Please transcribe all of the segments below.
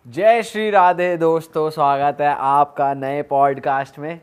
जय श्री राधे दोस्तों, स्वागत है आपका नए पॉडकास्ट में।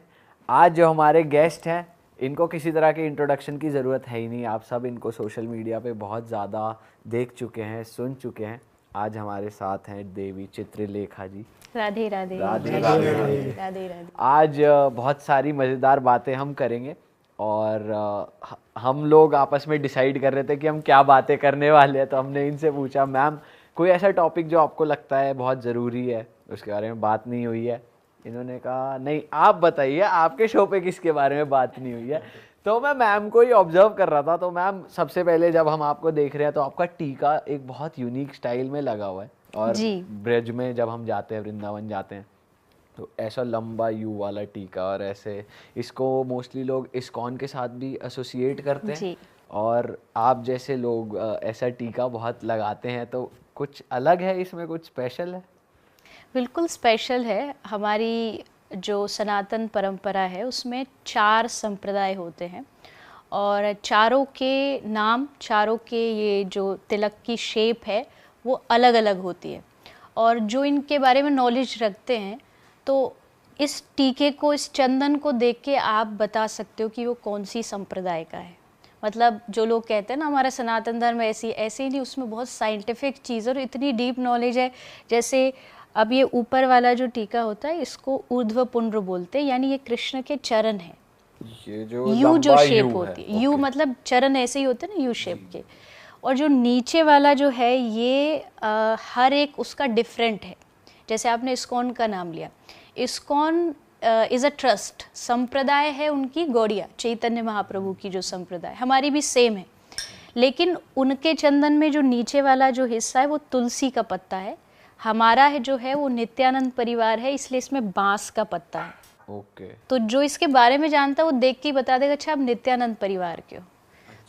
आज जो हमारे गेस्ट हैं इनको किसी तरह के इंट्रोडक्शन की ज़रूरत है ही नहीं, आप सब इनको सोशल मीडिया पे बहुत ज़्यादा देख चुके हैं, सुन चुके हैं। आज हमारे साथ हैं देवी चित्रलेखा जी। राधे राधे राधे राधे राधे। राधे राधे राधे। आज बहुत सारी मज़ेदार बातें हम करेंगे और हम लोग आपस में डिसाइड कर रहे थे कि हम क्या बातें करने वाले हैं, तो हमने इनसे पूछा मैम कोई ऐसा टॉपिक जो आपको लगता है बहुत ज़रूरी है, उसके बारे में बात नहीं हुई है। इन्होंने कहा नहीं आप बताइए, आपके शो पे किसके बारे में बात नहीं हुई है। तो मैं मैम को ही ऑब्जर्व कर रहा था। तो मैम सबसे पहले जब हम आपको देख रहे हैं तो आपका टीका एक बहुत यूनिक स्टाइल में लगा हुआ है, और ब्रज में जब हम जाते हैं, वृंदावन जाते हैं, तो ऐसा लंबा यू वाला टीका, और ऐसे इसको मोस्टली लोग इस्कॉन के साथ भी एसोसिएट करते हैं। और आप जैसे लोग ऐसा टीका बहुत लगाते हैं, तो कुछ अलग है इसमें, कुछ स्पेशल है? बिल्कुल स्पेशल है। हमारी जो सनातन परंपरा है उसमें 4 संप्रदाय होते हैं और चारों के नाम, चारों के ये जो तिलक की शेप है वो अलग अलग होती है। और जो इनके बारे में नॉलेज रखते हैं तो इस टीके को, इस चंदन को देख के आप बता सकते हो कि वो कौन सी संप्रदाय का है। मतलब जो लोग कहते हैं ना हमारा सनातन धर्म ऐसे ही नहीं, उसमें बहुत साइंटिफिक चीज़ और इतनी डीप नॉलेज है। जैसे अब ये ऊपर वाला जो टीका होता है इसको ऊर्ध्व पुंड्र बोलते हैं, यानी ये कृष्ण के चरण है। ये जो यू जो शेप होती है, यू मतलब चरण ऐसे ही होते हैं ना, यू शेप के। और जो नीचे वाला जो है ये हर एक उसका डिफरेंट है। जैसे आपने इस्कॉन का नाम लिया, इस्कॉन इज़ अ ट्रस्ट, संप्रदाय है उनकी गौड़िया चैतन्य महाप्रभु की जो संप्रदाय, हमारी भी सेम है। लेकिन उनके चंदन में जो नीचे वाला जो हिस्सा है वो तुलसी का पत्ता है, हमारा है जो है वो नित्यानंद परिवार है, इसलिए इसमें बांस का पत्ता है। ओके। तो जो इसके बारे में जानता है वो देख के ही बता देगा अच्छा आप नित्यानंद परिवार के हो।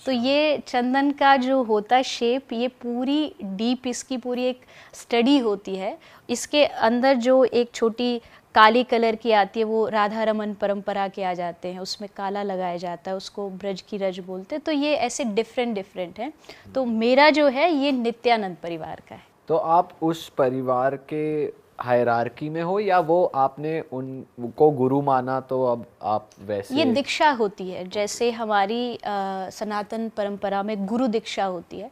तो ये चंदन का जो होता है शेप, ये पूरी डीप इसकी पूरी एक स्टडी होती है। इसके अंदर जो एक छोटी काली कलर की आती है वो राधा रमन परंपरा के आ जाते हैं, उसमें काला लगाया जाता है, उसको ब्रज की रज बोलते हैं। तो ये ऐसे डिफरेंट हैं। तो मेरा जो है ये नित्यानंद परिवार का है। तो आप उस परिवार के हायरार्की में हो या वो आपने उनको गुरु माना तो अब आप वैसे? ये दीक्षा होती है, जैसे हमारी सनातन परंपरा में गुरु दीक्षा होती है।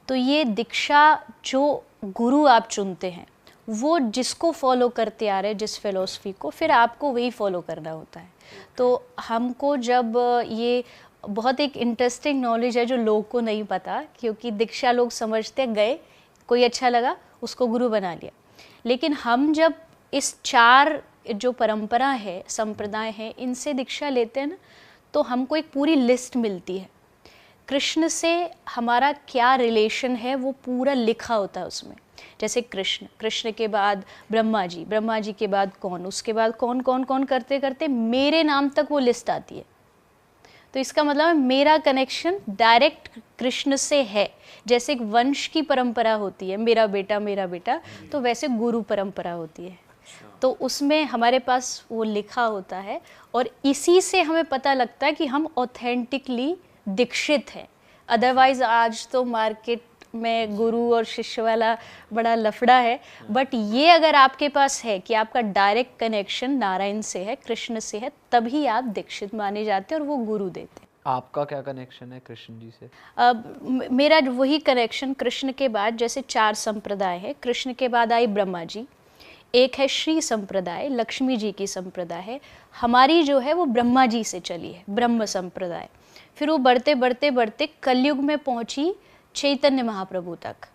तो ये दीक्षा जो गुरु आप चुनते हैं वो जिसको फॉलो करते आ रहे हैं, जिस फिलॉसफी को, फिर आपको वही फॉलो करना होता है। तो हमको जब ये बहुत एक इंटरेस्टिंग नॉलेज है जो लोगों को नहीं पता, क्योंकि दीक्षा लोग समझते गए, कोई अच्छा लगा उसको गुरु बना लिया। लेकिन हम जब इस 4 जो परंपरा है, संप्रदाय है, इनसे दीक्षा लेते हैं ना, तो हमको एक पूरी लिस्ट मिलती है। कृष्ण से हमारा क्या रिलेशन है वो पूरा लिखा होता है उसमें। जैसे कृष्ण के बाद ब्रह्मा जी के बाद कौन, उसके बाद कौन कौन कौन करते करते मेरे नाम तक वो लिस्ट आती है। तो इसका मतलब है मेरा कनेक्शन डायरेक्ट कृष्ण से है। जैसे एक वंश की परंपरा होती है, मेरा बेटा, तो वैसे गुरु परंपरा होती है। तो उसमें हमारे पास वो लिखा होता है और इसी से हमें पता लगता है कि हम ऑथेंटिकली दीक्षित हैं। अदरवाइज आज तो मार्केट में गुरु और शिष्य वाला बड़ा लफड़ा है, बट ये अगर आपके पास है कि आपका डायरेक्ट कनेक्शन नारायण से है, कृष्ण से है, तभी आप दीक्षित माने जाते हैं और वो गुरु देते हैं। आपका क्या कनेक्शन है कृष्ण जी से? मेरा वही कनेक्शन, कृष्ण के बाद जैसे 4 संप्रदाय है, कृष्ण के बाद आई ब्रह्मा जी, एक है श्री संप्रदाय, लक्ष्मी जी की संप्रदाय है। हमारी जो है वो ब्रह्मा जी से चली है, ब्रह्म संप्रदाय। फिर वो बढ़ते बढ़ते बढ़ते कलयुग में पहुंची चैतन्य महाप्रभु तक।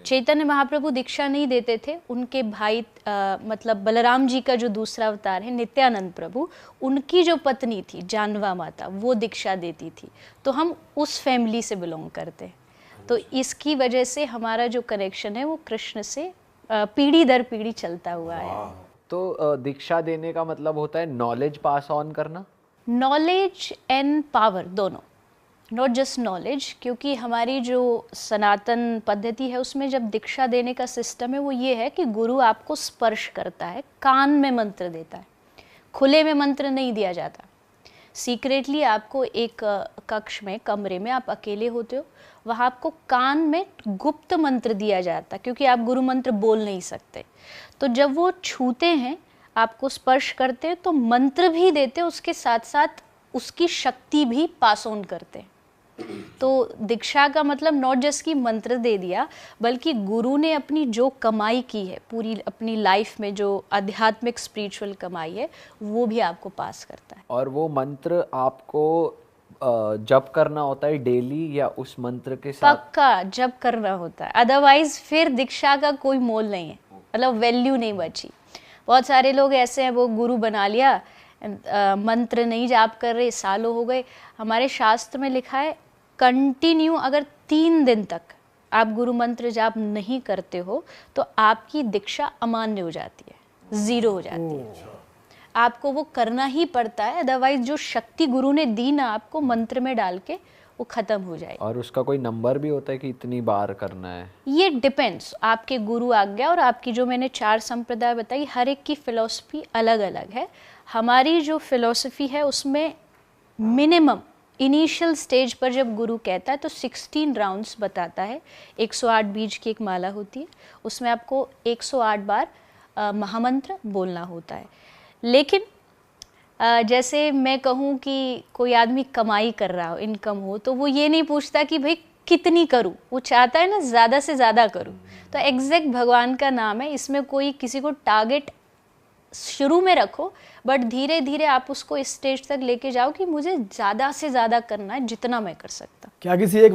चैतन्य महाप्रभु दीक्षा नहीं देते थे, उनके भाई मतलब बलराम जी का जो दूसरा अवतार है नित्यानंद प्रभु, उनकी जो पत्नी थी जानवा माता, वो दीक्षा देती थी। तो हम उस फैमिली से बिलोंग करते हैं। तो इसकी वजह से हमारा जो कनेक्शन है वो कृष्ण से पीढ़ी दर पीढ़ी चलता हुआ है। तो दीक्षा देने का मतलब होता है नॉलेज पास ऑन करना? नॉलेज एंड पावर दोनों, नॉट जस्ट नॉलेज। क्योंकि हमारी जो सनातन पद्धति है उसमें जब दीक्षा देने का सिस्टम है वो ये है कि गुरु आपको स्पर्श करता है, कान में मंत्र देता है, खुले में मंत्र नहीं दिया जाता। सीक्रेटली आपको एक कक्ष में, कमरे में आप अकेले होते हो वहाँ आपको कान में गुप्त मंत्र दिया जाता, क्योंकि आप गुरु मंत्र बोल नहीं सकते। तो जब वो छूते हैं, आपको स्पर्श करते हैं, तो मंत्र भी देते, उसके साथ साथ उसकी शक्ति भी पास ऑन करते हैं। तो दीक्षा का मतलब नॉट जस्ट कि मंत्र दे दिया, बल्कि गुरु ने अपनी जो कमाई की है पूरी अपनी लाइफ में, जो आध्यात्मिक स्पिरिचुअल कमाई है, वो भी आपको पास करता है। और वो मंत्र आपको जप करना होता है डेली, या उस मंत्र के साथ? पक्का जप करना होता है, अदरवाइज फिर दीक्षा का कोई मोल नहीं है, मतलब वैल्यू नहीं बची। बहुत सारे लोग ऐसे हैं, वो गुरु बना लिया, मंत्र नहीं जाप कर रहे, सालों हो गए। हमारे शास्त्र में लिखा है कंटिन्यू अगर 3 दिन तक आप गुरु मंत्र जाप नहीं करते हो तो आपकी दीक्षा अमान्य हो जाती है, 0 हो जाती है। आपको वो करना ही पड़ता है, अदरवाइज जो शक्ति गुरु ने दी ना आपको मंत्र में डाल के, वो खत्म हो जाएगी। और उसका कोई नंबर भी होता है कि इतनी बार करना है? ये डिपेंड्स आपके गुरु आज्ञा और आपकी जो मैंने 4 संप्रदाय बताई, हर एक की फिलॉसफी अलग अलग है। हमारी जो फिलॉसफी है उसमें मिनिमम इनिशियल स्टेज पर जब गुरु कहता है तो 16 राउंड्स बताता है। 108 बीज की एक माला होती है, उसमें आपको 108 बार महामंत्र बोलना होता है। लेकिन जैसे मैं कहूँ कि कोई आदमी कमाई कर रहा हो, इनकम हो, तो वो ये नहीं पूछता कि भाई कितनी करूँ, वो चाहता है ना ज़्यादा से ज़्यादा करूँ। तो एग्जैक्ट भगवान का नाम है, इसमें कोई किसी को टारगेट शुरू में रखो, बट धीरे धीरे आप उसको इस स्टेज तक लेके जाओ कि मुझे ज़्यादा से ज़्यादा करना है, जितना मैं कर सकता। क्या किसी एक